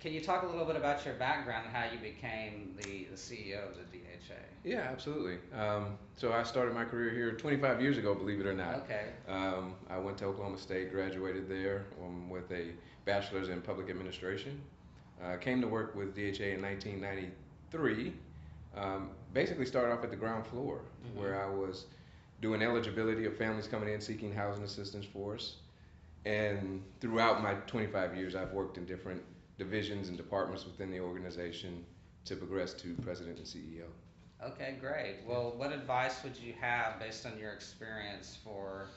Can you talk a little bit about your background and how you became the CEO of the DHA? Yeah, absolutely. So I started my career here 25 years ago, believe it or not. Okay. I went to Oklahoma State, graduated there with a bachelor's in public administration. Came to work with DHA in 1993. Basically started off at the ground floor Mm-hmm. where I was doing eligibility of families coming in seeking housing assistance for us. And throughout my 25 years, I've worked in different divisions and departments within the organization to progress to president and CEO. Okay, great. Yeah. Well, what advice would you have based on your experience for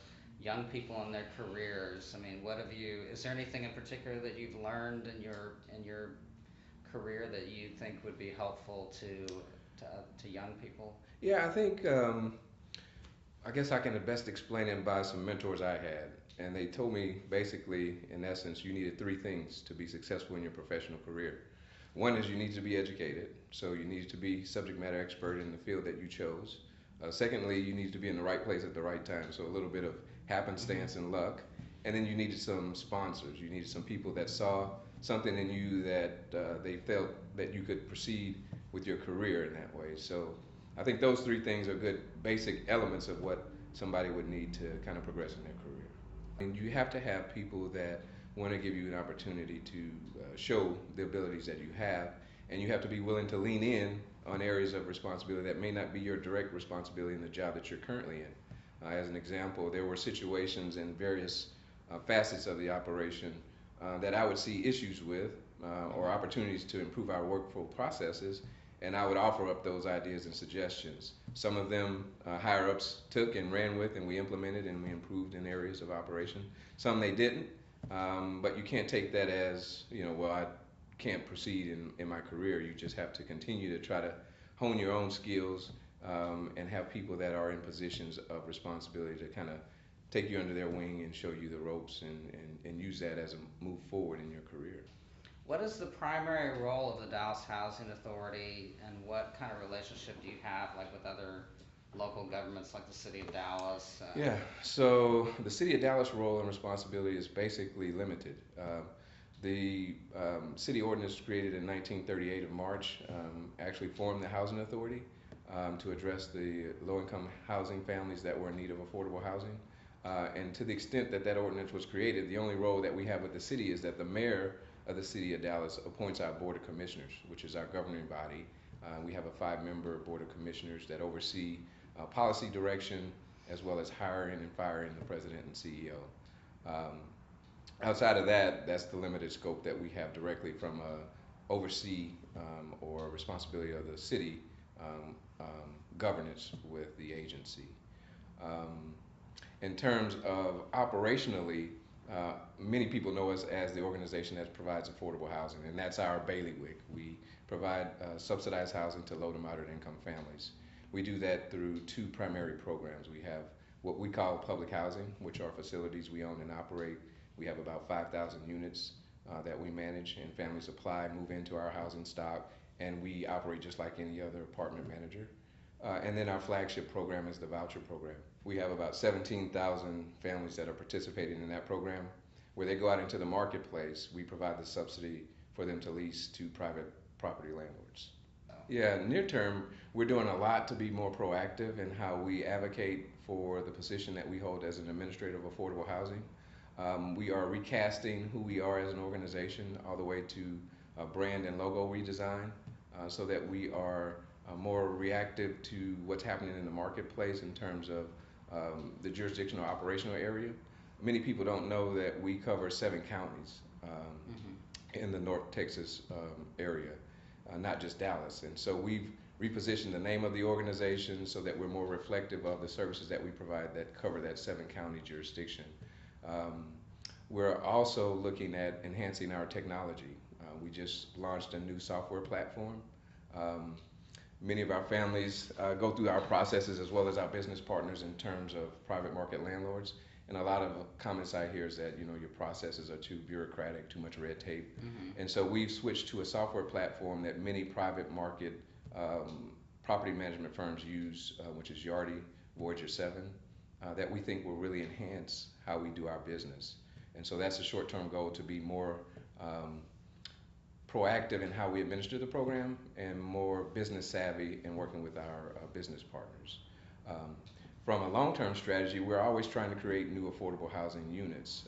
young people in their careers? I mean, what have you, is there anything in particular that you've learned in your career that you think would be helpful to young people? Yeah, I guess I can best explain it by some mentors I had. And they told me basically, in essence, you needed three things to be successful in your professional career. One is you need to be educated, so you need to be subject matter expert in the field that you chose. Secondly, you need to be in the right place at the right time, so a little bit of happenstance Mm-hmm. and luck. And then you needed some sponsors. You needed some people that saw something in you that they felt that you could proceed with your career in that way. So I think those three things are good basic elements of what somebody would need to kind of progress in their career. And you have to have people that want to give you an opportunity to show the abilities that you have, and you have to be willing to lean in on areas of responsibility that may not be your direct responsibility in the job that you're currently in. As an example, there were situations in various facets of the operation that I would see issues with or Mm-hmm. opportunities to improve our workflow processes, and I would offer up those ideas and suggestions. Some of them higher ups took and ran with, and we implemented and we improved in areas of operation. Some they didn't, but you can't take that as, well, I can't proceed in my career. You just have to continue to try to hone your own skills and have people that are in positions of responsibility to kind of take you under their wing and show you the ropes and use that as a move forward in your career. What is the primary role of the Dallas Housing Authority, and what kind of relationship do you have, like with other local governments, like the city of Dallas? Yeah, so the city of Dallas' role and responsibility is basically limited. The city ordinance created in 1938 of March actually formed the Housing Authority to address the low-income housing families that were in need of affordable housing. And to the extent that that ordinance was created, the only role that we have with the city is that the mayor of the city of Dallas appoints our board of commissioners, which is our governing body. We have a five-member board of commissioners that oversee policy direction as well as hiring and firing the president and CEO. Outside of that, that's the limited scope that we have directly from oversee or responsibility of the city governance with the agency. Um, in terms of operationally, many people know us as the organization that provides affordable housing, and that's our bailiwick. We provide subsidized housing to low to moderate income families. We do that through two primary programs. We have what we call public housing, which are facilities we own and operate. We have about 5,000 units that we manage, and families apply, move into our housing stock, and we operate just like any other apartment manager. And then our flagship program is the voucher program. We have about 17,000 families that are participating in that program. Where they go out into the marketplace, we provide the subsidy for them to lease to private property landlords. Oh. Yeah, near term, we're doing a lot to be more proactive in how we advocate for the position that we hold as an administrator of affordable housing. We are recasting who we are as an organization, all the way to brand and logo redesign, so that we are more reactive to what's happening in the marketplace in terms of the jurisdictional operational area. Many people don't know that we cover 7 counties Mm-hmm. in the North Texas area, not just Dallas. And so we've repositioned the name of the organization so that we're more reflective of the services that we provide that cover that 7 county jurisdiction. Um, we're also looking at enhancing our technology. We just launched a new software platform. Um, Many of our families go through our processes as well as our business partners in terms of private market landlords. And a lot of comments I hear is that your processes are too bureaucratic, too much red tape. Mm-hmm. And so we've switched to a software platform that many private market property management firms use, which is Yardi Voyager 7, that we think will really enhance how we do our business. And so that's a short-term goal to be more um, proactive in how we administer the program and more business savvy in working with our business partners. Um, from a long-term strategy, we're always trying to create new affordable housing units.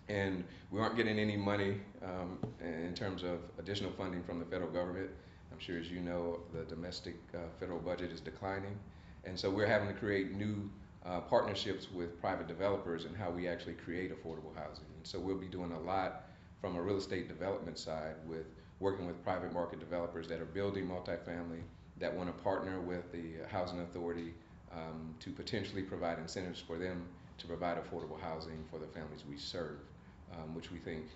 And we aren't getting any money in terms of additional funding from the federal government. I'm sure, as you know, the domestic federal budget is declining. And so we're having to create new partnerships with private developers and how we actually create affordable housing. And so we'll be doing a lot from a real estate development side with working with private market developers that are building multifamily, that want to partner with the housing authority to potentially provide incentives for them to provide affordable housing for the families we serve, which we think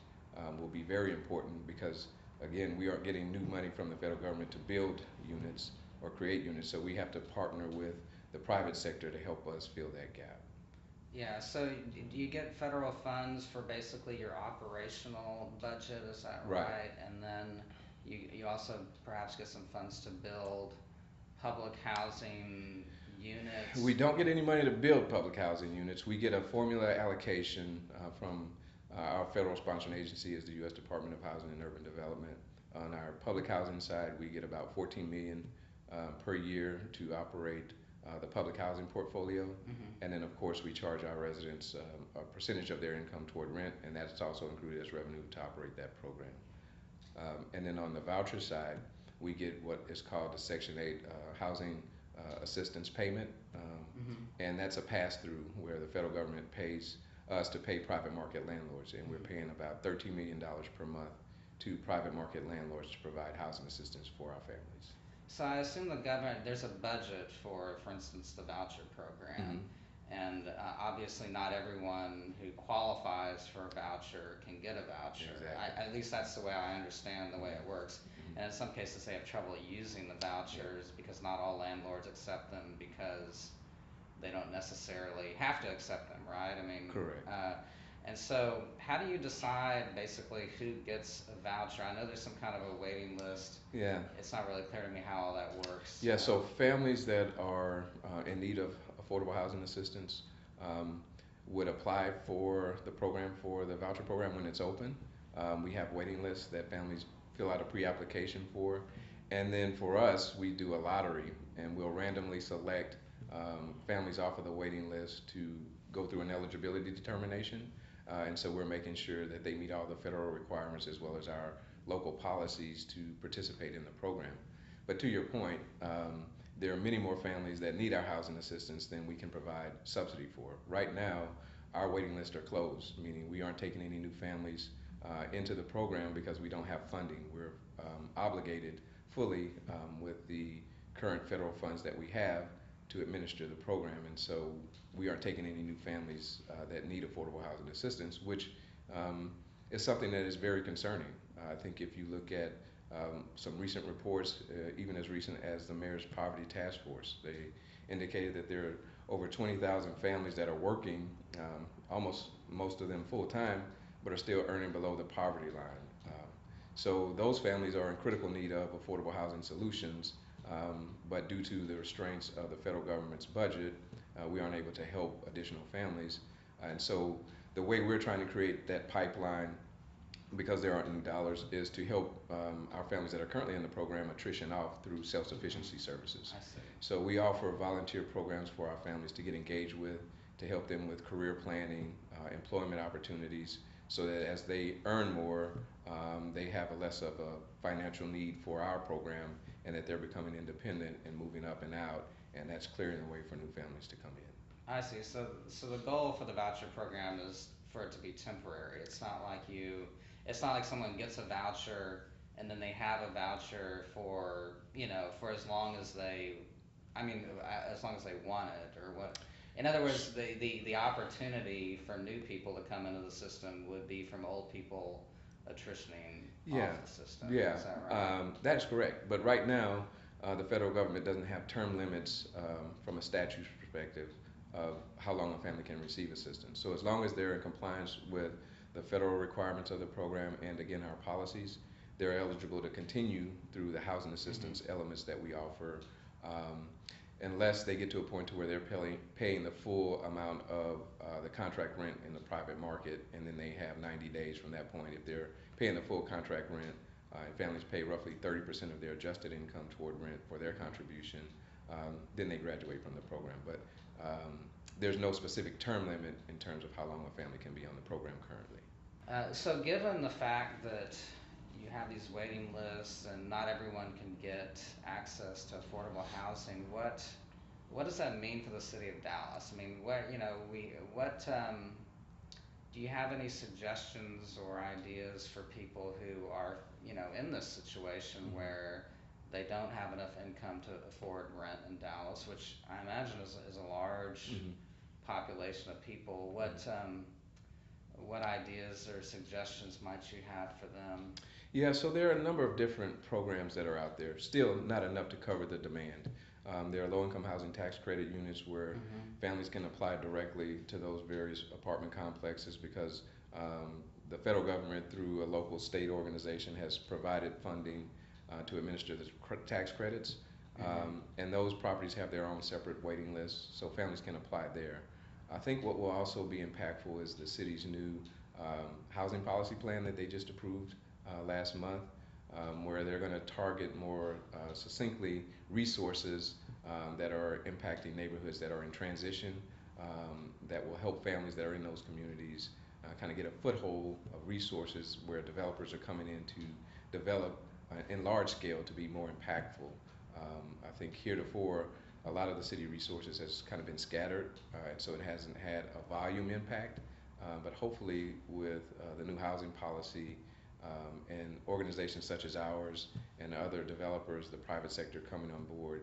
will be very important because, again, we aren't getting new money from the federal government to build units or create units, so we have to partner with the private sector to help us fill that gap. Yeah, so do you get federal funds for basically your operational budget, is that Right. right? And then you also perhaps get some funds to build public housing units? We don't get any money to build public housing units. We get a formula allocation from our federal sponsoring agency is the U.S. Department of Housing and Urban Development. On our public housing side, we get about $14 million per year to operate the public housing portfolio. And then, of course, we charge our residents a percentage of their income toward rent, and that's also included as revenue to operate that program. And then on the voucher side, we get what is called the Section 8 housing assistance payment, and that's a pass-through where the federal government pays us to pay private market landlords, and we're paying about $13 million per month to private market landlords to provide housing assistance for our families. So I assume the government, there's a budget for instance, the voucher program. And obviously not everyone who qualifies for a voucher can get a voucher. Exactly. At least that's the way I understand the way it works. And in some cases they have trouble using the vouchers because not all landlords accept them because they don't necessarily have to accept them, right? I mean, Correct. And so how do you decide basically who gets a voucher? I know there's some kind of a waiting list. Yeah. It's not really clear to me how all that works. Yeah, so families that are in need of affordable housing assistance would apply for the program, for the voucher program when it's open. We have waiting lists that families fill out a pre-application for. And then for us, we do a lottery and we'll randomly select families off of the waiting list to go through an eligibility determination. And so we're making sure that they meet all the federal requirements as well as our local policies to participate in the program. But to your point, there are many more families that need our housing assistance than we can provide subsidy for. Right now, our waiting lists are closed, meaning we aren't taking any new families into the program because we don't have funding. We're obligated fully with the current federal funds that we have to administer the program, and so we aren't taking any new families that need affordable housing assistance, which is something that is very concerning. I think if you look at some recent reports, even as recent as the Mayor's Poverty Task Force, they indicated that there are over 20,000 families that are working, almost most of them full-time, but are still earning below the poverty line. So those families are in critical need of affordable housing solutions, but due to the restraints of the federal government's budget, we aren't able to help additional families. And so the way we're trying to create that pipeline, because there aren't any dollars, is to help our families that are currently in the program attrition off through self-sufficiency services. I see. So we offer volunteer programs for our families to get engaged with, to help them with career planning, employment opportunities, so that as they earn more, they have a less of a financial need for our program, and that they're becoming independent and moving up and out, and that's clearing the way for new families to come in. I see. So the goal for the voucher program is for it to be temporary. It's not like someone gets a voucher and then they have a voucher for, for as long as they want it, or what. In other words, the opportunity for new people to come into the system would be from old people attritioning off the system. Yeah, Is that right? that's correct. But right now, the federal government doesn't have term limits from a statute perspective of how long a family can receive assistance. So as long as they're in compliance with the federal requirements of the program and, again, our policies, they're eligible to continue through the housing assistance elements that we offer, unless they get to a point to where they're paying the full amount of the contract rent in the private market, and then they have 90 days from that point. If they're paying the full contract rent, and families pay roughly 30% of their adjusted income toward rent for their contribution, then they graduate from the program. But there's no specific term limit in terms of how long a family can be on the program currently. So given the fact that you have these waiting lists and not everyone can get access to affordable housing, what does that mean for the city of Dallas? I mean, do you have any suggestions or ideas for people who are, in this situation where they don't have enough income to afford rent in Dallas, which I imagine is a large population of people? What ideas or suggestions might you have for them? Yeah, so there are a number of different programs that are out there. Still not enough to cover the demand. There are low-income housing tax credit units where families can apply directly to those various apartment complexes because the federal government, through a local state organization, has provided funding to administer the tax credits. And those properties have their own separate waiting lists, so families can apply there. I think what will also be impactful is the city's new housing policy plan that they just approved last month, where they're going to target more succinctly resources that are impacting neighborhoods that are in transition, that will help families that are in those communities kind of get a foothold of resources where developers are coming in to develop in large scale to be more impactful. I think heretofore, a lot of the city resources has kind of been scattered, and so it hasn't had a volume impact. But hopefully, with the new housing policy and organizations such as ours and other developers, the private sector coming on board,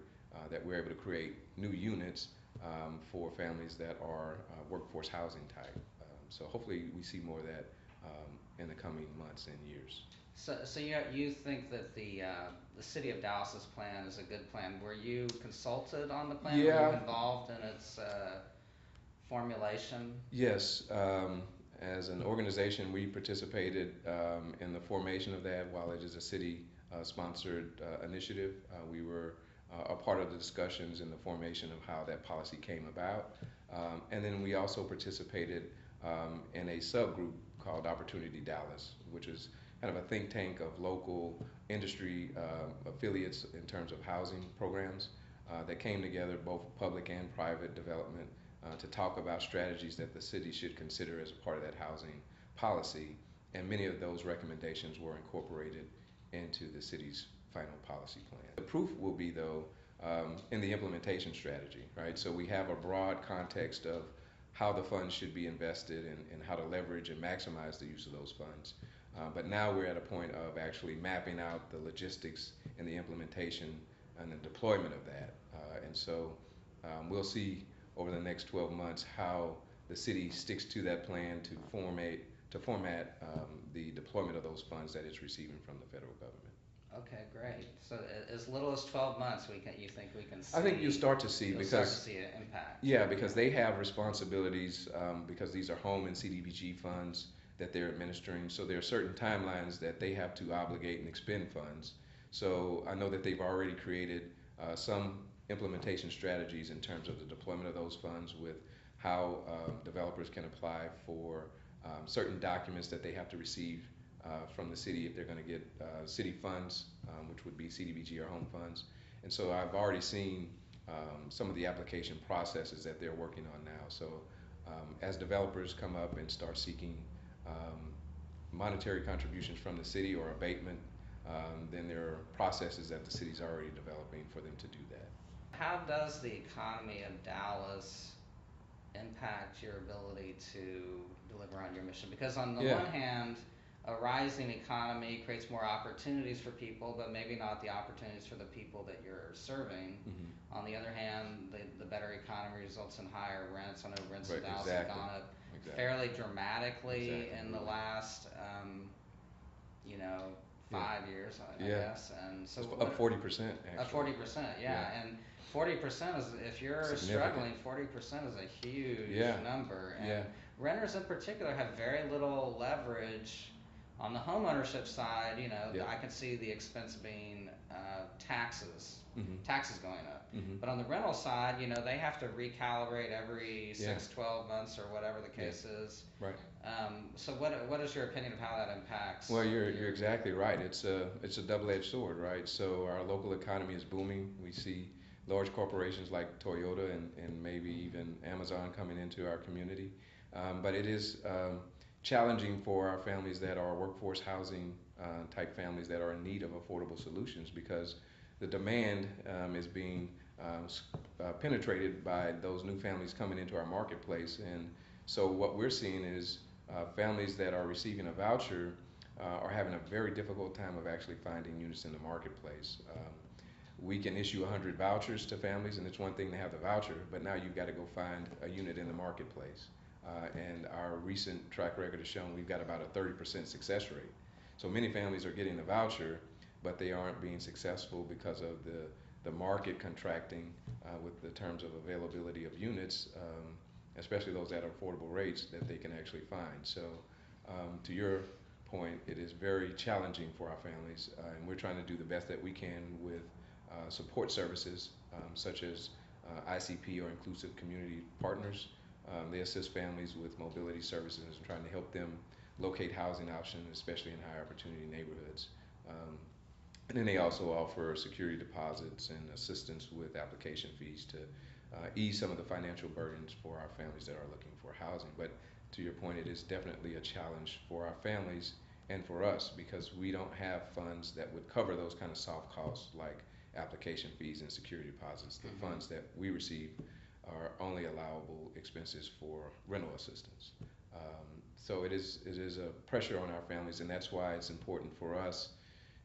that we're able to create new units for families that are workforce housing type. So hopefully, we see more of that in the coming months and years. So you think that the city of Dallas's plan is a good plan? Were you consulted on the plan? Yeah. Were you involved in its formulation? Yes. As an organization, we participated in the formation of that. While it is a city-sponsored initiative, we were a part of the discussions in the formation of how that policy came about. And then we also participated in a subgroup called Opportunity Dallas, which is kind of a think tank of local industry affiliates in terms of housing programs that came together, both public and private development, to talk about strategies that the city should consider as a part of that housing policy. And many of those recommendations were incorporated into the city's final policy plan. The proof will be, though, in the implementation strategy, right? So we have a broad context of how the funds should be invested and how to leverage and maximize the use of those funds. But now we're at a point of actually mapping out the logistics and the implementation and the deployment of that. And so we'll see over the next 12 months how the city sticks to that plan to format the deployment of those funds that it's receiving from the federal government. Okay, great. So as little as 12 months, you think we can see? I think you'll start to see start to see an impact. Yeah, because they have responsibilities because these are home and CDBG funds that they're administering. So there are certain timelines that they have to obligate and expend funds. So I know that they've already created some implementation strategies in terms of the deployment of those funds with how developers can apply for certain documents that they have to receive from the city if they're going to get city funds, which would be CDBG or home funds. And so I've already seen some of the application processes that they're working on now. So as developers come up and start seeking monetary contributions from the city or abatement, then there are processes that the city's already developing for them to do that. How does the economy of Dallas impact your ability to deliver on your mission? Because on the one hand, a rising economy creates more opportunities for people, but maybe not the opportunities for the people that you're serving. On the other hand, the better economy results in higher rents. I know rents in Dallas have gone up fairly dramatically in the last, 5 years, I guess. And so up 40%, actually. Up 40%, yeah. And 40% is, if you're struggling, 40% is a huge number. And renters in particular have very little leverage on the homeownership side. I can see the expense being taxes, Hmm. taxes going up. Hmm. But on the rental side, they have to recalibrate every Yeah. 6, 12 months or whatever the Yeah. case is. Right. So what is your opinion of how that impacts Well, you're your exactly right. It's a double-edged sword, right? So our local economy is booming. We see large corporations like Toyota and maybe even Amazon coming into our community, but it is challenging for our families that are workforce housing type families that are in need of affordable solutions because the demand is being penetrated by those new families coming into our marketplace, and so what we're seeing is families that are receiving a voucher are having a very difficult time of actually finding units in the marketplace. We can issue 100 vouchers to families, and it's one thing to have the voucher, but now you've got to go find a unit in the marketplace. And our recent track record has shown we've got about a 30% success rate. So many families are getting the voucher, but they aren't being successful because of the market contracting with the terms of availability of units, especially those at affordable rates that they can actually find. So to your point, it is very challenging for our families, and we're trying to do the best that we can with support services such as ICP or Inclusive Community Partners. They assist families with mobility services and trying to help them locate housing options, especially in high opportunity neighborhoods. And then they also offer security deposits and assistance with application fees to ease some of the financial burdens for our families that are looking for housing. But to your point, it is definitely a challenge for our families and for us because we don't have funds that would cover those kind of soft costs like application fees and security deposits. The funds that we receive are only allowable expenses for rental assistance. So it is a pressure on our families, and that's why it's important for us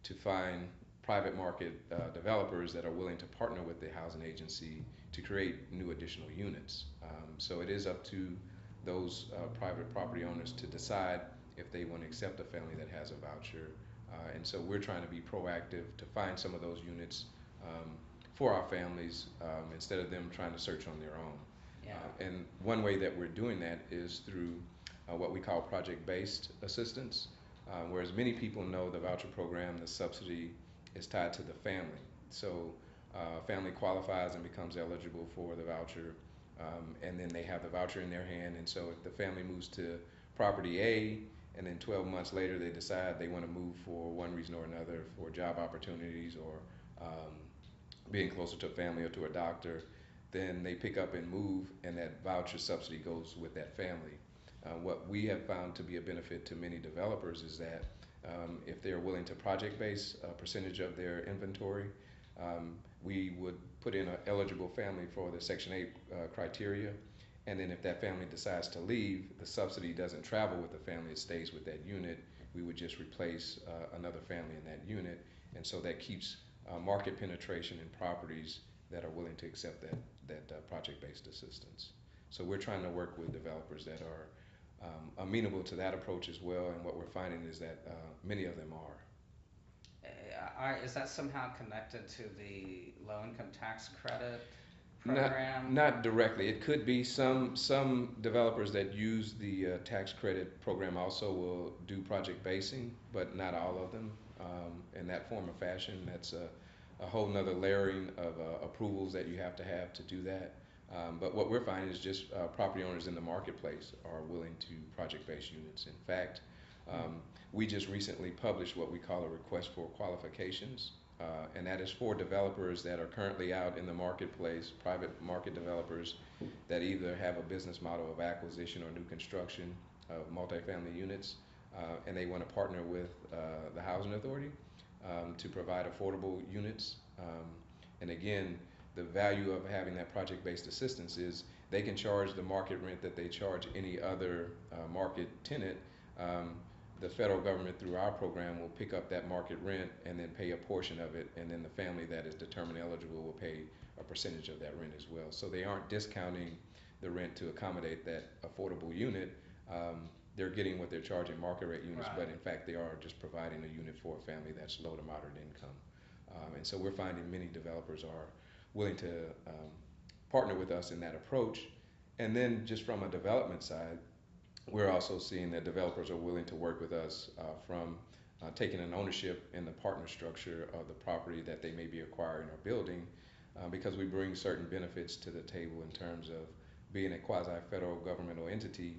to find private market developers that are willing to partner with the housing agency to create new additional units. So it is up to those private property owners to decide if they want to accept a family that has a voucher. And so we're trying to be proactive to find some of those units for our families instead of them trying to search on their own. yeah. And one way that we're doing that is through what we call project-based assistance. Whereas many people know the voucher program, the subsidy is tied to the family. So family qualifies and becomes eligible for the voucher, and then they have the voucher in their hand. And so if the family moves to property A, and then 12 months later they decide they want to move for one reason or another, for job opportunities or being closer to a family or to a doctor, then they pick up and move, and that voucher subsidy goes with that family. What we have found to be a benefit to many developers is that if they're willing to project base a percentage of their inventory, we would put in an eligible family for the Section 8 criteria. And then if that family decides to leave, the subsidy doesn't travel with the family, it stays with that unit. We would just replace another family in that unit. And so that keeps market penetration in properties that are willing to accept that project-based assistance. So we're trying to work with developers that are amenable to that approach as well, and what we're finding is that many of them are. Is that somehow connected to the low income tax credit Not, program? not directly. It could be some developers that use the tax credit program also will do project basing, but not all of them in that form or fashion. That's a whole nother layering of approvals that you have to do that. But what we're finding is just property owners in the marketplace are willing to project-based units. In fact, we just recently published what we call a request for qualifications, and that is for developers that are currently out in the marketplace, private market developers that either have a business model of acquisition or new construction of multifamily units, and they want to partner with the housing authority to provide affordable units. And again, the value of having that project-based assistance is they can charge the market rent that they charge any other market tenant. The federal government through our program will pick up that market rent and then pay a portion of it, and then the family that is determined eligible will pay a percentage of that rent as well. So they aren't discounting the rent to accommodate that affordable unit. They're getting what they're charging market rate units, Right. but in fact they are just providing a unit for a family that's low to moderate income. And so we're finding many developers are willing to partner with us in that approach. And then just from a development side, we're also seeing that developers are willing to work with us from taking an ownership in the partner structure of the property that they may be acquiring or building, because we bring certain benefits to the table in terms of being a quasi-federal governmental entity.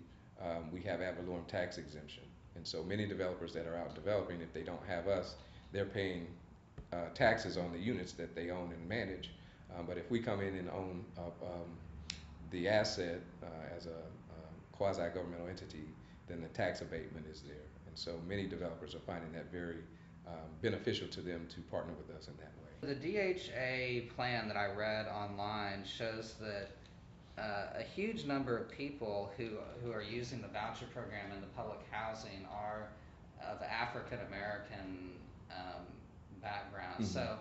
We have ad valorem tax exemption, and so many developers that are out developing, if they don't have us, they're paying taxes on the units that they own and manage. But if we come in and own the asset as a quasi-governmental entity, then the tax abatement is there. And so many developers are finding that very beneficial to them to partner with us in that way. The DHA plan that I read online shows that a huge number of people who are using the voucher program in the public housing are of African American background. Mm-hmm. So,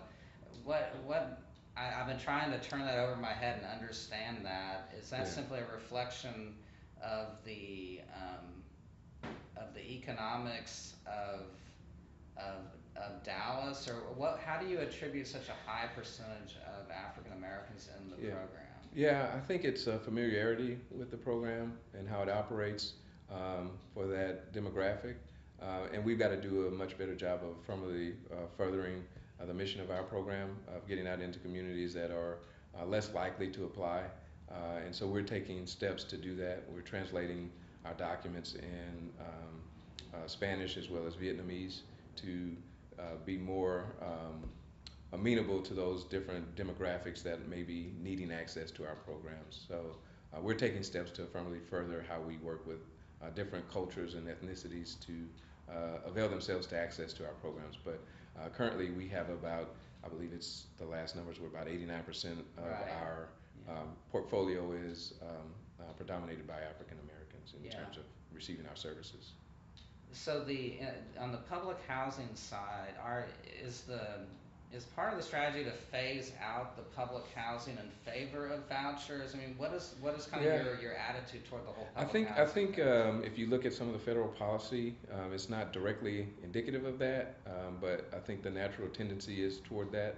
I've been trying to turn that over in my head and understand that. Is that Yeah. simply a reflection of the economics of Dallas, or what? How do you attribute such a high percentage of African Americans in the Yeah. program? Yeah, I think it's a familiarity with the program and how it operates for that demographic. And we've got to do a much better job of firmly furthering the mission of our program, of getting out into communities that are less likely to apply. And so we're taking steps to do that. We're translating our documents in Spanish as well as Vietnamese to be more amenable to those different demographics that may be needing access to our programs. So we're taking steps to firmly further how we work with different cultures and ethnicities to avail themselves to access to our programs. But currently we have about, I believe it's the last numbers were about 89% of Right. our Yeah. portfolio is predominated by African Americans in Yeah. terms of receiving our services. So on the public housing side, is part of the strategy to phase out the public housing in favor of vouchers? I mean, what is kind Yeah. of your attitude toward the whole I public think housing thing? if you look at some of the federal policy, it's not directly indicative of that, but I think the natural tendency is toward that.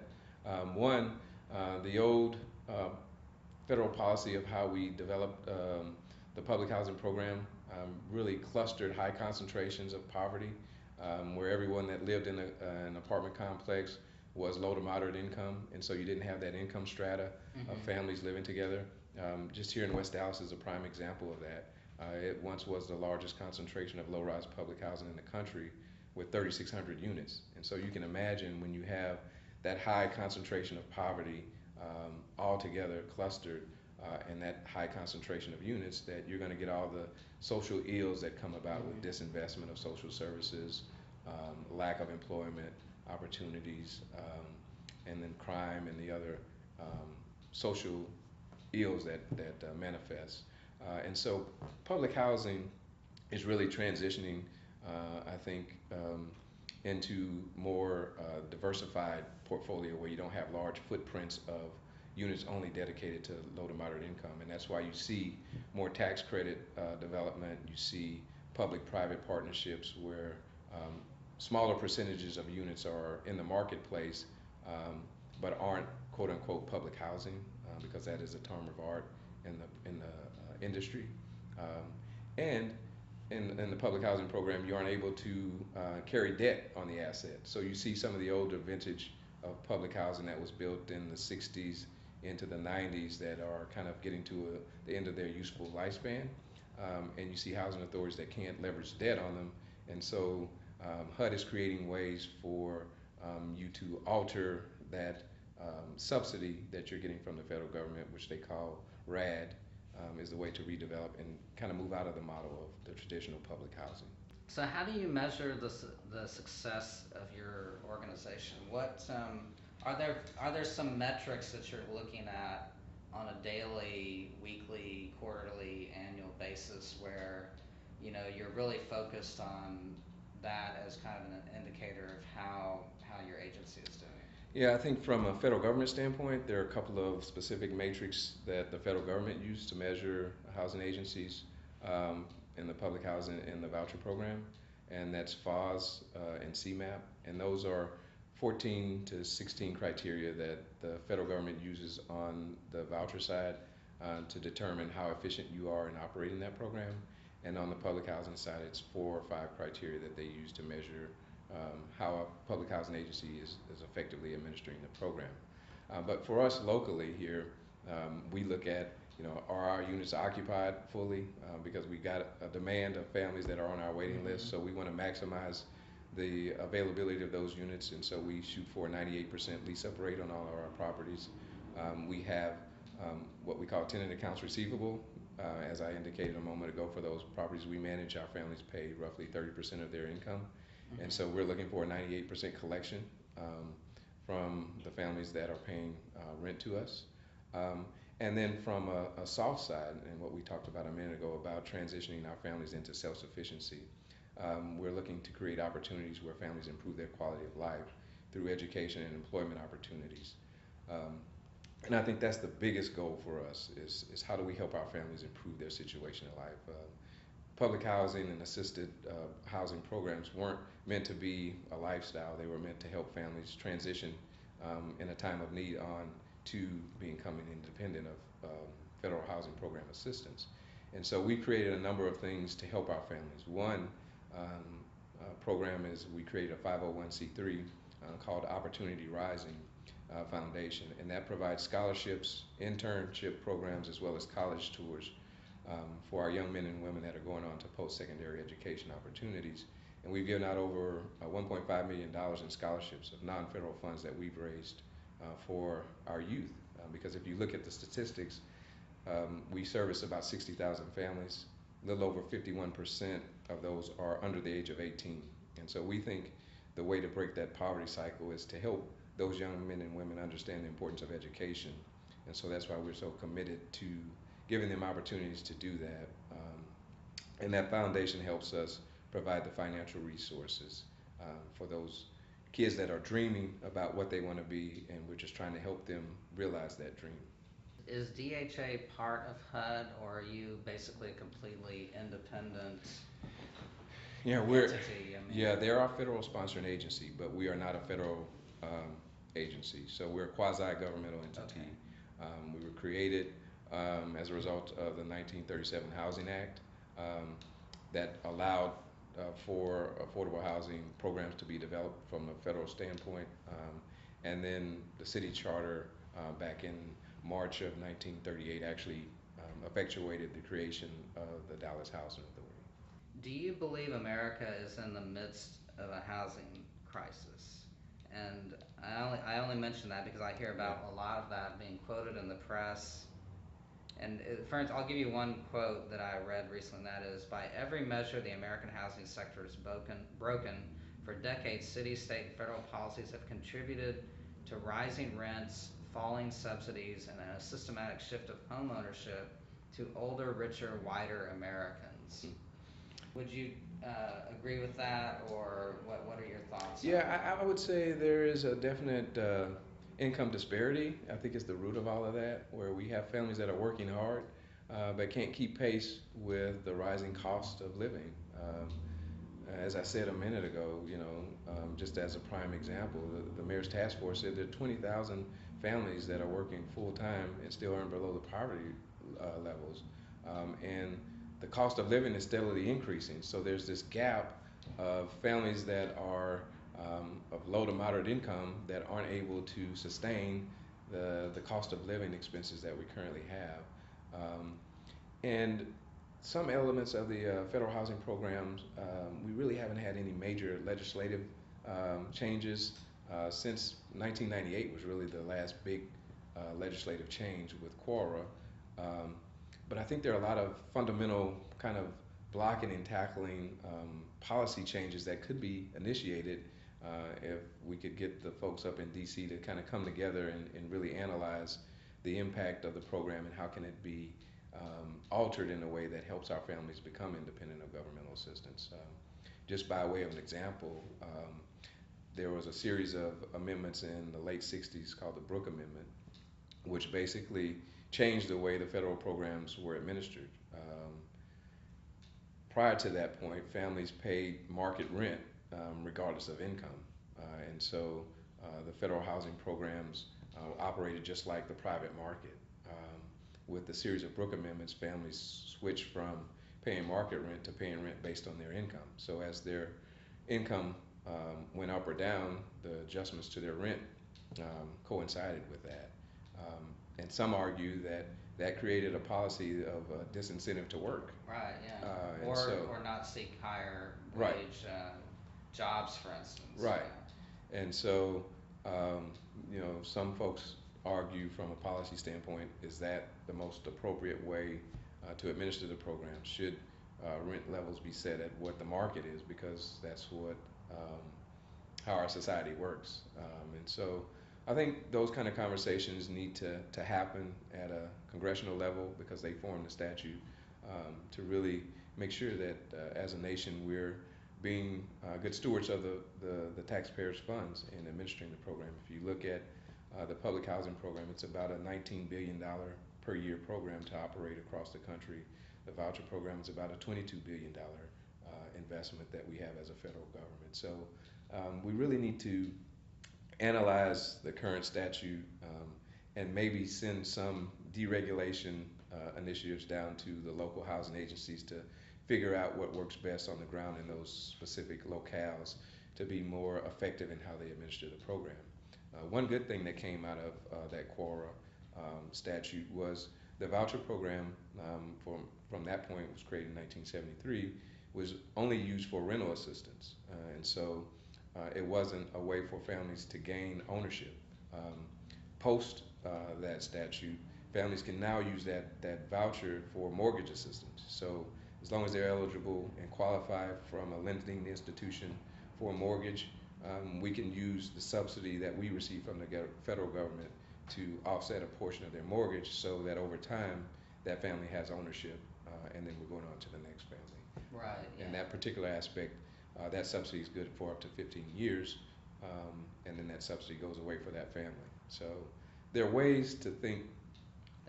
One, the old federal policy of how we developed the public housing program really clustered high concentrations of poverty, where everyone that lived in an apartment complex was low to moderate income, and so you didn't have that income strata of families living together. Just here in West Dallas is a prime example of that. It once was the largest concentration of low-rise public housing in the country with 3,600 units. And so you can imagine when you have that high concentration of poverty all together clustered and that high concentration of units, that you're going to get all the social ills that come about with disinvestment of social services, lack of employment opportunities, and then crime and the other social ills that manifest. And so public housing is really transitioning, I think, into more diversified portfolio where you don't have large footprints of units only dedicated to low to moderate income. And that's why you see more tax credit development. You see public-private partnerships where smaller percentages of units are in the marketplace, but aren't quote unquote public housing, because that is a term of art in the industry. And in the public housing program, you aren't able to carry debt on the asset. So you see some of the older vintage of public housing that was built in the 60s into the 90s that are kind of getting to the end of their useful lifespan. And you see housing authorities that can't leverage debt on them. And so HUD is creating ways for you to alter that subsidy that you're getting from the federal government, which they call RAD, is the way to redevelop and kind of move out of the model of the traditional public housing. So how do you measure the success of your organization? What are there some metrics that you're looking at on a daily, weekly, quarterly, annual basis where you're really focused on that as kind of an indicator of how your agency is doing? Yeah, I think from a federal government standpoint, there are a couple of specific metrics that the federal government uses to measure housing agencies in the public housing and the voucher program, and that's FOS and CMAP, and those are 14 to 16 criteria that the federal government uses on the voucher side to determine how efficient you are in operating that program. And on the public housing side, it's 4 or 5 criteria that they use to measure how a public housing agency is effectively administering the program. But for us locally here, we look at, are our units occupied fully? Because we got a demand of families that are on our waiting list, so we want to maximize the availability of those units, and so we shoot for a 98% lease-up rate on all of our properties. We have what we call tenant accounts receivable. As I indicated a moment ago, for those properties we manage, our families pay roughly 30% of their income. And so we're looking for a 98% collection from the families that are paying rent to us. And then from a soft side, and what we talked about a minute ago about transitioning our families into self-sufficiency, we're looking to create opportunities where families improve their quality of life through education and employment opportunities. And I think that's the biggest goal for us is how do we help our families improve their situation in life. Public housing and assisted housing programs weren't meant to be a lifestyle. They were meant to help families transition in a time of need on to becoming independent of federal housing program assistance. And so we created a number of things to help our families. One program is we created a 501c3 called Opportunity Rising Foundation, and that provides scholarships, internship programs, as well as college tours for our young men and women that are going on to post-secondary education opportunities. And we've given out over $1.5 million in scholarships of non-federal funds that we've raised for our youth. Because if you look at the statistics, we service about 60,000 families. A little over 51% of those are under the age of 18. And so we think the way to break that poverty cycle is to help those young men and women understand the importance of education. And so that's why we're so committed to giving them opportunities to do that. And that foundation helps us provide the financial resources for those kids that are dreaming about what they want to be, and we're just trying to help them realize that dream. Is DHA part of HUD, or are you basically a completely independent Yeah, entity? I mean, yeah, they're our federal sponsoring agency, but we are not a federal agency. So we're a quasi-governmental entity. okay. We were created as a result of the 1937 Housing Act that allowed for affordable housing programs to be developed from a federal standpoint. And then the city charter back in March of 1938 actually effectuated the creation of the Dallas Housing Authority. Do you believe America is in the midst of a housing crisis? And I only mention that because I hear about a lot of that being quoted in the press. And for instance, I'll give you one quote that I read recently, and that is, by every measure, the American housing sector is broken. For decades, city, state, and federal policies have contributed to rising rents, falling subsidies, and a systematic shift of home ownership to older, richer, whiter Americans. Would you agree with that, or what are your thoughts on Yeah, that? I would say there is a definite income disparity. I think it's the root of all of that, where we have families that are working hard but can't keep pace with the rising cost of living. As I said a minute ago, just as a prime example, the mayor's task force said there are 20,000 families that are working full time and still earn below the poverty levels. And the cost of living is steadily increasing. So there's this gap of families that are of low to moderate income that aren't able to sustain the cost of living expenses that we currently have. And some elements of the federal housing programs, we really haven't had any major legislative changes since 1998 was really the last big legislative change with QUARA. But I think there are a lot of fundamental kind of blocking and tackling policy changes that could be initiated if we could get the folks up in DC to kind of come together and really analyze the impact of the program and how can it be altered in a way that helps our families become independent of governmental assistance. Just by way of an example, there was a series of amendments in the late 60s called the Brooke Amendment, which basically changed the way the federal programs were administered. Prior to that point, families paid market rent regardless of income. And so the federal housing programs operated just like the private market. With the series of Brooke amendments, families switched from paying market rent to paying rent based on their income. So as their income went up or down, the adjustments to their rent coincided with that. And some argue that that created a policy of disincentive to work. Right, yeah. And so, Or not seek higher right, wage jobs, for instance. right. Yeah. And so, um, some folks argue from a policy standpoint, is that the most appropriate way to administer the program? Should rent levels be set at what the market is, because that's what um, how our society works. And so I think those kind of conversations need to happen at a congressional level, because they form the statute, to really make sure that as a nation we're being good stewards of the taxpayers' funds in administering the program. If you look at the public housing program, it's about a $19 billion per year program to operate across the country. The voucher program is about a $22 billion investment that we have as a federal government. So we really need to analyze the current statute, and maybe send some deregulation initiatives down to the local housing agencies to figure out what works best on the ground in those specific locales to be more effective in how they administer the program. One good thing that came out of that Quora statute was the voucher program, from that point, was created in 1973, was only used for rental assistance. And so it wasn't a way for families to gain ownership. Post that statute, families can now use that voucher for mortgage assistance. So as long as they're eligible and qualify from a lending institution for a mortgage, we can use the subsidy that we receive from the federal government to offset a portion of their mortgage, so that over time that family has ownership, and then we're going on to the next family. Right, yeah. In that particular aspect, that subsidy is good for up to 15 years, and then that subsidy goes away for that family. So there are ways to think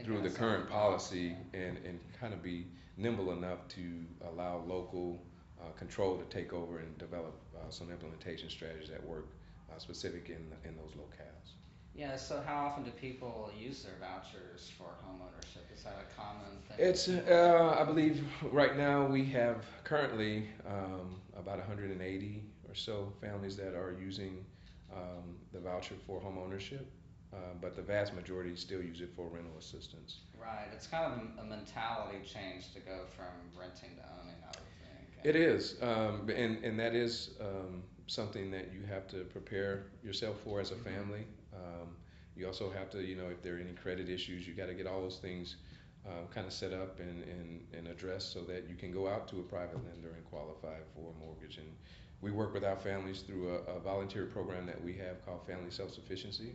through the current policy, and kind of be nimble enough to allow local control to take over and develop some implementation strategies that work specific in those locales. Yeah, so how often do people use their vouchers for home ownership? Is that a common thing? It's, I believe right now we have currently about 180 or so families that are using the voucher for home ownership, but the vast majority still use it for rental assistance. Right, it's kind of a mentality change to go from renting to owning, I would think. It is, and that is something that you have to prepare yourself for as a family. You also have to, if there are any credit issues, you got to get all those things kind of set up and addressed, so that you can go out to a private lender and qualify for a mortgage. And we work with our families through a volunteer program that we have called Family Self-Sufficiency,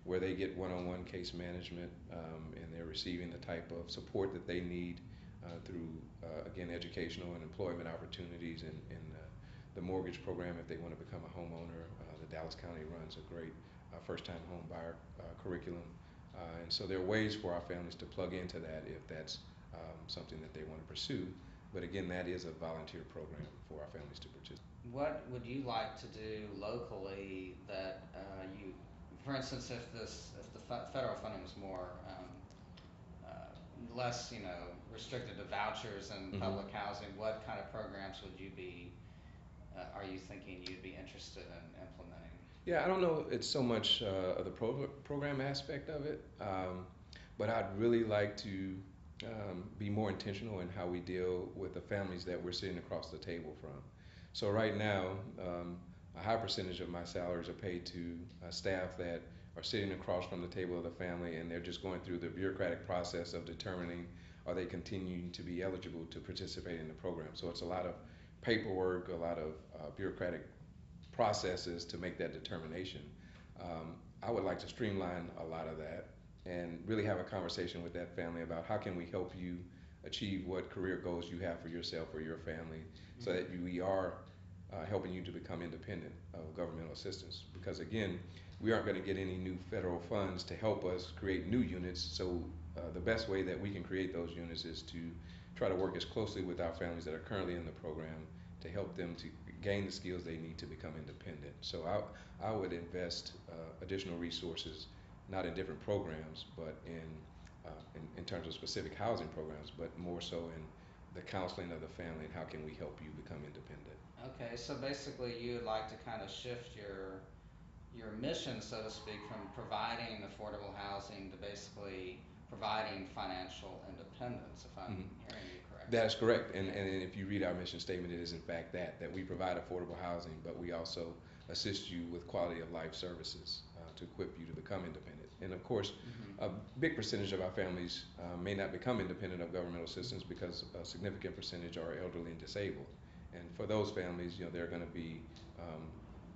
where they get one-on-one case management, and they're receiving the type of support that they need through, again, educational and employment opportunities, and the mortgage program if they want to become a homeowner. The Dallas County runs a great first-time home buyer curriculum. And so there are ways for our families to plug into that if that's something that they want to pursue. But again, that is a volunteer program for our families to participate. What would you like to do locally that for instance, if the federal funding was more less, restricted to vouchers and Mm-hmm. public housing, what kind of programs would you be? Are you thinking you'd be interested in implementing? Yeah, I don't know it's so much of the program aspect of it, but I'd really like to be more intentional in how we deal with the families that we're sitting across the table from. So right now, a high percentage of my salaries are paid to staff that are sitting across from the table of the family, and they're just going through the bureaucratic process of determining are they continuing to be eligible to participate in the program. So it's a lot of paperwork, a lot of bureaucratic processes to make that determination. I would like to streamline a lot of that and really have a conversation with that family about how can we help you achieve what career goals you have for yourself or your family, so that we are helping you to become independent of governmental assistance. Because again, we aren't going to get any new federal funds to help us create new units, so the best way that we can create those units is to try to work as closely with our families that are currently in the program to help them to gain the skills they need to become independent. So I would invest additional resources, not in different programs, but in terms of specific housing programs, but more so in the counseling of the family and how can we help you become independent. Okay, so basically you'd like to kind of shift your mission, so to speak, from providing affordable housing to basically providing financial independence, if I'm Mhm. hearing you correctly. That is correct. Yeah. And if you read our mission statement, it is in fact that we provide affordable housing, but we also assist you with quality of life services to equip you to become independent. And of course, Hmm. a big percentage of our families may not become independent of governmental assistance because a significant percentage are elderly and disabled. And for those families, they're going to be um,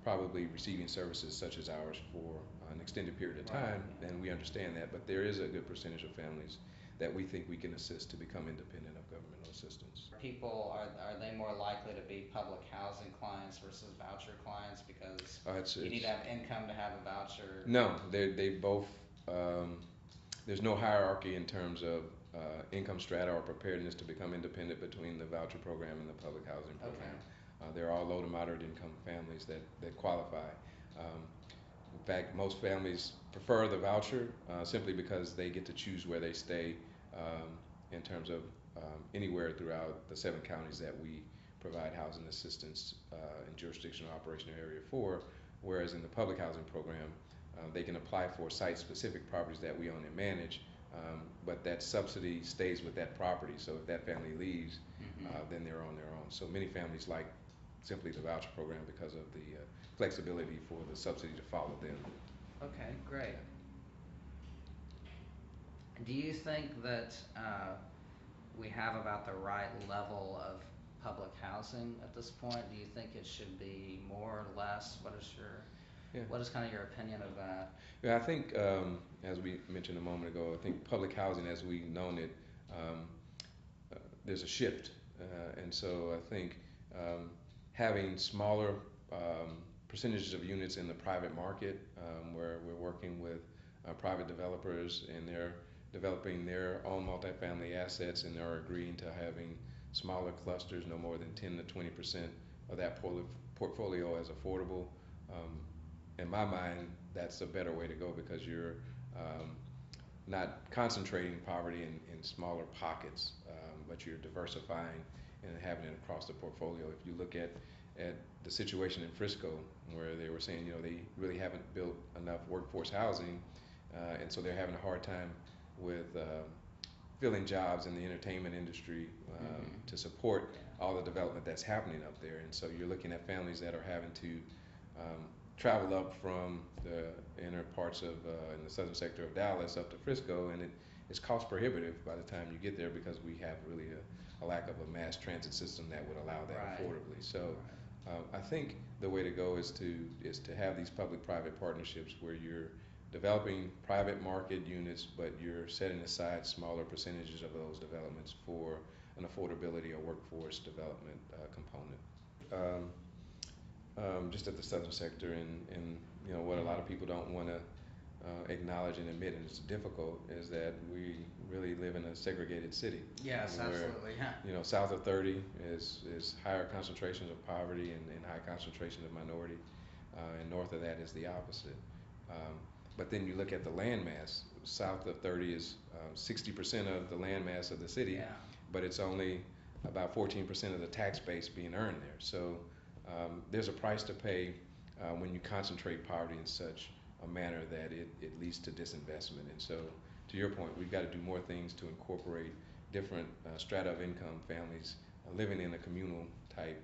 probably receiving services such as ours for an extended period of Right. time, and we understand that. But there is a good percentage of families that we think we can assist to become independent of governmental assistance. People, are they more likely to be public housing clients versus voucher clients because you need It's to have income to have a voucher? no, they both. Um, there's no hierarchy in terms of income strata or preparedness to become independent between the voucher program and the public housing program. Okay. They're all low to moderate income families that qualify. Um, in fact, most families prefer the voucher simply because they get to choose where they stay in terms of anywhere throughout the 7 counties that we provide housing assistance in jurisdictional operational area for, whereas in the public housing program, they can apply for site-specific properties that we own and manage, but that subsidy stays with that property. So if that family leaves, Hmm. then they're on their own. So many families like simply the voucher program because of the flexibility for the subsidy to follow them. Okay, great. Yeah. Do you think that we have about the right level of public housing at this point? Do you think it should be more or less? Yeah. What is kind of your opinion of that? Yeah, I think, as we mentioned a moment ago, I think public housing, as we've known it, um, there's a shift, and so I think having smaller percentages of units in the private market, where we're working with private developers and they're developing their own multifamily assets and they're agreeing to having smaller clusters, no more than 10 to 20% of that portfolio as affordable. Um, in my mind, that's a better way to go because you're um, not concentrating poverty in smaller pockets, but you're diversifying and having it across the portfolio. If you look at the situation in Frisco, where they were saying, they really haven't built enough workforce housing, and so they're having a hard time with filling jobs in the entertainment industry Hmm. to support Yeah. all the development that's happening up there. And so you're looking at families that are having to um, travel up from the inner parts of in the southern sector of Dallas up to Frisco, and it's cost prohibitive by the time you get there because we have really a lack of a mass transit system that would allow that Right. affordably. So Right. I think the way to go is to have these public-private partnerships where you're developing private market units, but you're setting aside smaller percentages of those developments for an affordability or workforce development component. Um, just at the southern sector, and what a lot of people don't want to acknowledge and admit, and it's difficult, is that we really live in a segregated city. Yes, Where absolutely. Yeah. south of 30 is higher concentrations of poverty and high concentrations of minority, and north of that is the opposite. Um, but then you look at the land mass. South of 30 is 60% of the land mass of the city, Yeah. but it's only about 14% of the tax base being earned there. So there's a price to pay when you concentrate poverty in such a manner that it leads to disinvestment. And so, to your point, we've got to do more things to incorporate different strata of income families living in a communal type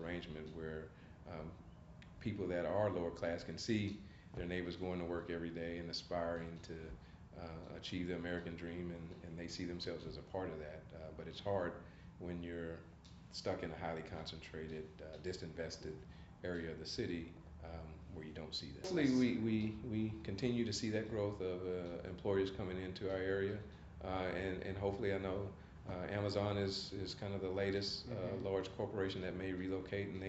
arrangement where um, people that are lower class can see their neighbors going to work every day and aspiring to achieve the American dream, and they see themselves as a part of that. But it's hard when you're stuck in a highly concentrated, disinvested area of the city where you don't see that. Hopefully, we continue to see that growth of employers coming into our area, and hopefully, I know Amazon is kind of the latest large corporation that may relocate, and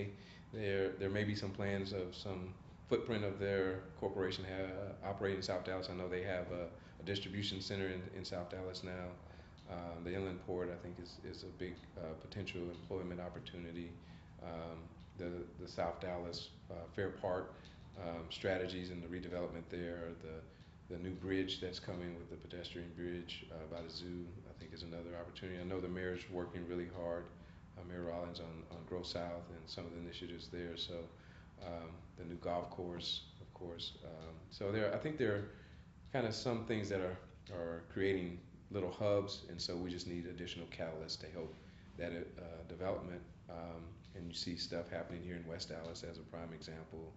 there may be some plans of some footprint of their corporation operating in South Dallas. I know they have a distribution center in South Dallas now. The inland port, I think, is a big potential employment opportunity. Um, the South Dallas Fair Park strategies and the redevelopment there, the The new bridge that's coming with the pedestrian bridge by the zoo, I think, is another opportunity. I know the mayor's working really hard, Mayor Rollins, on Grow South and some of the initiatives there. So the new golf course, of course. So I think there are kind of some things that are creating little hubs, and so we just need additional catalysts to help that development. And you see stuff happening here in West Dallas as a prime example.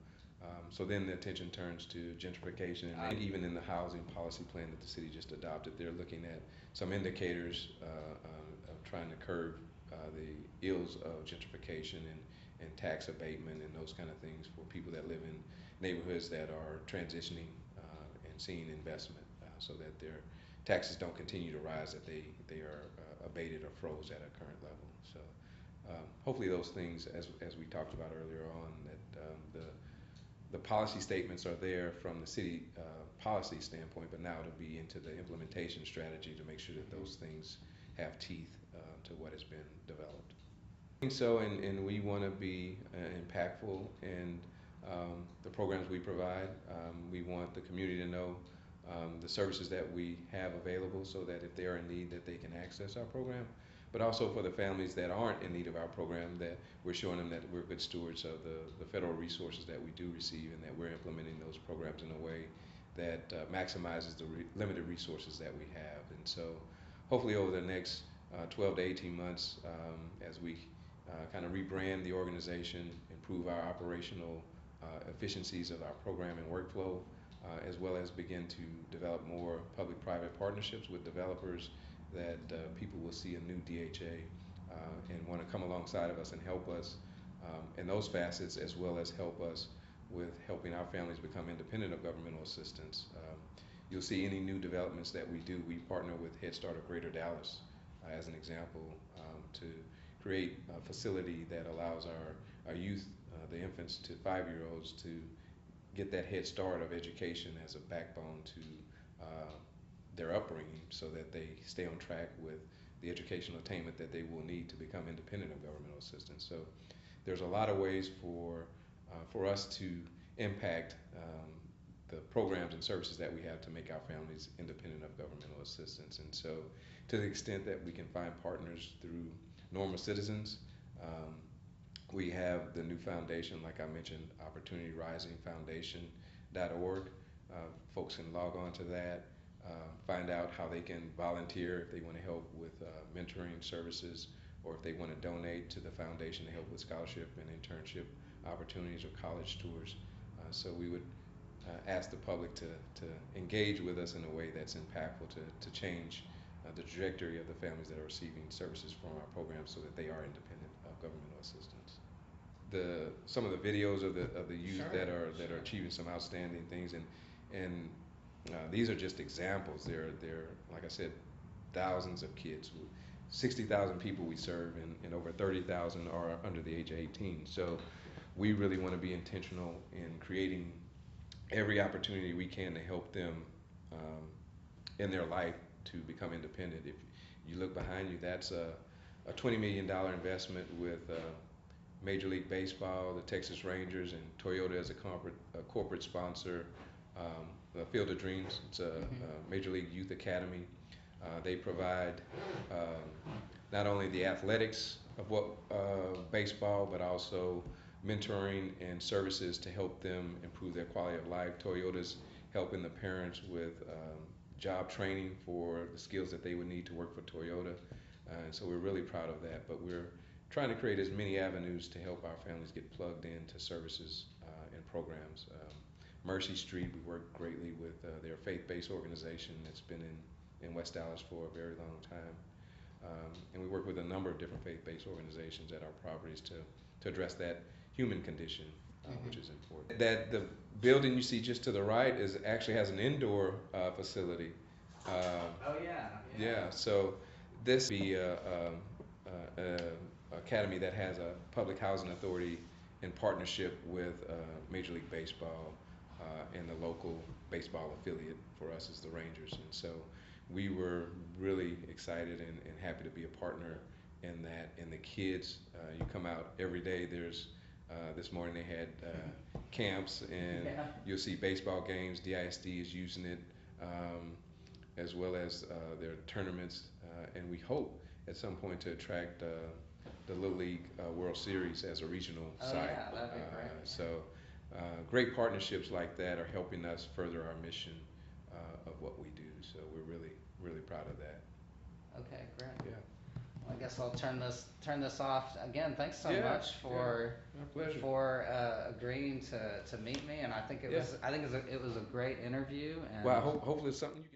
So then the attention turns to gentrification, and even in the housing policy plan that the city just adopted, they're looking at some indicators of trying to curb the ills of gentrification and tax abatement and those kind of things for people that live in neighborhoods that are transitioning and seeing investment, so that their taxes don't continue to rise, that they are abated or froze at a current level. So hopefully those things, as we talked about earlier on, that the policy statements are there from the city policy standpoint, but now to be into the implementation strategy to make sure that those things have teeth to what has been developed. I think so, and we want to be impactful in the programs we provide. We want the community to know the services that we have available, so that if they are in need, that they can access our program. But also for the families that aren't in need of our program, that we're showing them that we're good stewards of the federal resources that we do receive, and that we're implementing those programs in a way that maximizes the limited resources that we have. And so hopefully over the next 12 to 18 months, as we kind of rebrand the organization, improve our operational efficiencies of our program and workflow, as well as begin to develop more public-private partnerships with developers, that people will see a new DHA and want to come alongside of us and help us in those facets, as well as help us with helping our families become independent of governmental assistance. You'll see any new developments that we do, we partner with Head Start of Greater Dallas, as an example, to create a facility that allows our youth, the infants to 5-year-olds, to get that head start of education as a backbone to their upbringing, so that they stay on track with the educational attainment that they will need to become independent of governmental assistance. So there's a lot of ways for us to impact the programs and services that we have to make our families independent of governmental assistance. And so to the extent that we can find partners through Normal Citizens, we have the new foundation, like I mentioned, OpportunityRisingFoundation.org. Folks can log on to that, find out how they can volunteer if they want to help with mentoring services, or if they want to donate to the foundation to help with scholarship and internship opportunities or college tours. So we would ask the public to engage with us in a way that's impactful to change the trajectory of the families that are receiving services from our programs, so that they are independent of governmental assistance. Some of the videos of the youth Sure, that are sure. achieving some outstanding things, and these are just examples. They're like I said, thousands of kids. 60,000 people we serve, and over 30,000 are under the age of 18. So we really want to be intentional in creating every opportunity we can to help them in their life to become independent. If you look behind you, that's a $20 million investment with Major League Baseball, the Texas Rangers, and Toyota as a corporate sponsor. Field of Dreams, it's a Major League Youth Academy. They provide not only the athletics of baseball, but also mentoring and services to help them improve their quality of life. Toyota's helping the parents with job training for the skills that they would need to work for Toyota. And so we're really proud of that, but we're trying to create as many avenues to help our families get plugged into services and programs. Mercy Street, we work greatly with their faith-based organization that's been in West Dallas for a very long time. And we work with a number of different faith-based organizations at our properties to address that human condition, which is important. That the building you see just to the right actually has an indoor facility. Oh yeah. Yeah, so this be a academy that has a public housing authority in partnership with Major League Baseball and the local baseball affiliate for us is the Rangers. And so we were really excited and happy to be a partner in that. And the kids, you come out every day. There's this morning they had camps, and you'll see baseball games. DISD is using it as well as their tournaments, and we hope at some point to attract the Little League World Series as a regional Oh site. yeah, that'd be great. Great partnerships like that are helping us further our mission of what we do. So we're really, really proud of that. Okay, great. Yeah. Well, I guess I'll turn this off. Again, thanks so Yeah, much for my pleasure. agreeing to meet me, and I think Yeah. it was a great interview. And Well, hopefully it's something you can